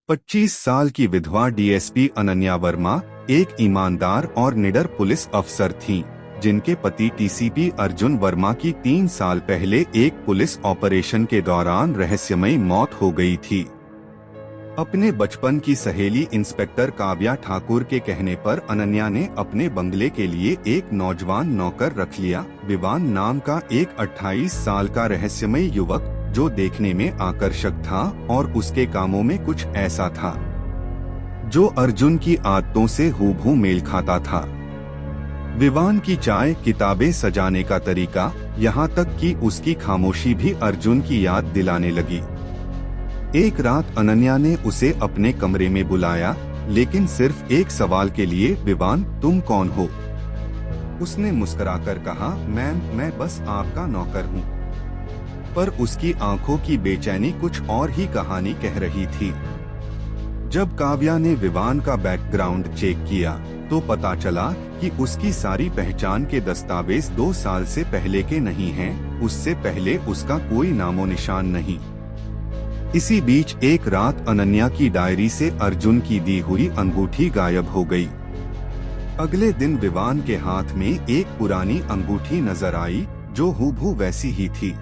25 साल की विधवा डीएसपी अनन्या वर्मा एक ईमानदार और निडर पुलिस अफसर थीं, जिनके पति टीसीपी अर्जुन वर्मा की 3 साल पहले एक पुलिस ऑपरेशन के दौरान रहस्यमयी मौत हो गई थी। अपने बचपन की सहेली इंस्पेक्टर काव्या ठाकुर के कहने पर अनन्या ने अपने बंगले के लिए एक नौजवान नौकर रख लिया। विवान नाम का एक 28 साल का रहस्यमयी युवक, जो देखने में आकर्षक था और उसके कामों में कुछ ऐसा था जो अर्जुन की आदतों से हूबहू मेल खाता था। विवान की चाय, किताबें सजाने का तरीका, यहाँ तक कि उसकी खामोशी भी अर्जुन की याद दिलाने लगी। एक रात अनन्या ने उसे अपने कमरे में बुलाया, लेकिन सिर्फ एक सवाल के लिए, विवान तुम कौन हो? उसने मुस्कुराकर कहा, मैम मैं बस आपका नौकर हूँ। पर उसकी आंखों की बेचैनी कुछ और ही कहानी कह रही थी। जब काव्या ने विवान का बैकग्राउंड चेक किया तो पता चला कि उसकी सारी पहचान के दस्तावेज 2 साल से पहले के नहीं हैं, उससे पहले उसका कोई नामो निशान नहीं। इसी बीच एक रात अनन्या की डायरी से अर्जुन की दी हुई अंगूठी गायब हो गई। अगले दिन विवान के हाथ में एक पुरानी अंगूठी नजर आई, जो हूबहू वैसी ही थी।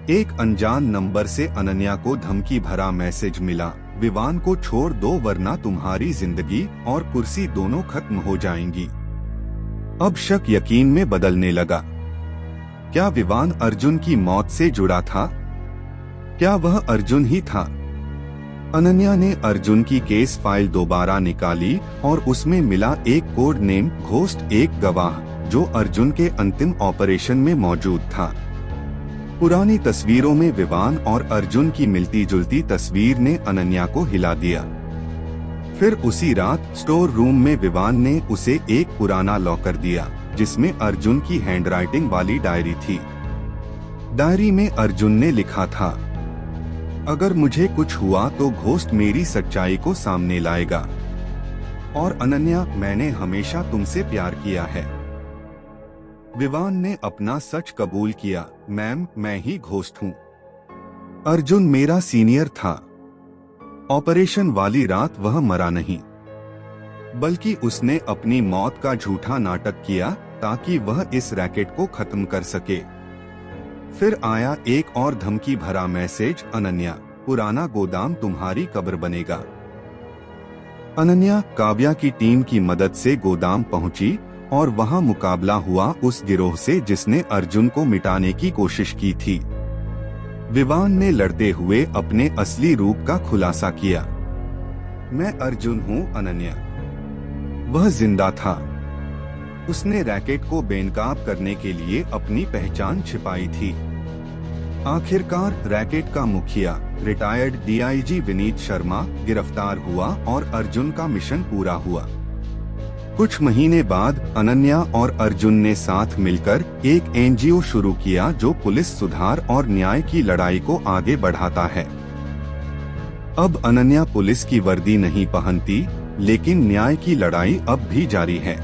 एक अनजान नंबर से अनन्या को धमकी भरा मैसेज मिला, विवान को छोड़ दो वरना तुम्हारी जिंदगी और कुर्सी दोनों खत्म हो जाएंगी। अब शक यकीन में बदलने लगा। क्या विवान अर्जुन की मौत से जुड़ा था? क्या वह अर्जुन ही था? अनन्या ने अर्जुन की केस फाइल दोबारा निकाली और उसमें मिला एक कोड नेम घोस्ट, एक गवाह जो अर्जुन के अंतिम ऑपरेशन में मौजूद था। पुरानी तस्वीरों में विवान और अर्जुन की मिलती जुलती तस्वीर ने अनन्या को हिला दिया। फिर उसी रात स्टोर रूम में विवान ने उसे एक पुराना लॉकर दिया, जिसमें अर्जुन की हैंडराइटिंग वाली डायरी थी। डायरी में अर्जुन ने लिखा था, अगर मुझे कुछ हुआ तो घोस्ट मेरी सच्चाई को सामने लाएगा। और अनन्या, मैंने हमेशा तुमसे प्यार किया है। विवान ने अपना सच कबूल किया, मैम मैं ही घोस्ट हूँ। अर्जुन मेरा सीनियर था। ऑपरेशन वाली रात वह मरा नहीं, बल्कि उसने अपनी मौत का झूठा नाटक किया ताकि वह इस रैकेट को खत्म कर सके। फिर आया एक और धमकी भरा मैसेज, अनन्या पुराना गोदाम तुम्हारी कब्र बनेगा। अनन्या काव्या की टीम की मदद से गोदाम पहुंची और वहां मुकाबला हुआ उस गिरोह से जिसने अर्जुन को मिटाने की कोशिश की थी। विवान ने लड़ते हुए अपने असली रूप का खुलासा किया, मैं अर्जुन हूं अनन्या। वह जिंदा था। उसने रैकेट को बेनकाब करने के लिए अपनी पहचान छिपाई थी। आखिरकार रैकेट का मुखिया रिटायर्ड डीआईजी विनीत शर्मा गिरफ्तार हुआ और अर्जुन का मिशन पूरा हुआ। कुछ महीने बाद अनन्या और अर्जुन ने साथ मिलकर एक एनजीओ शुरू किया जो पुलिस सुधार और न्याय की लड़ाई को आगे बढ़ाता है। अब अनन्या पुलिस की वर्दी नहीं पहनती, लेकिन न्याय की लड़ाई अब भी जारी है।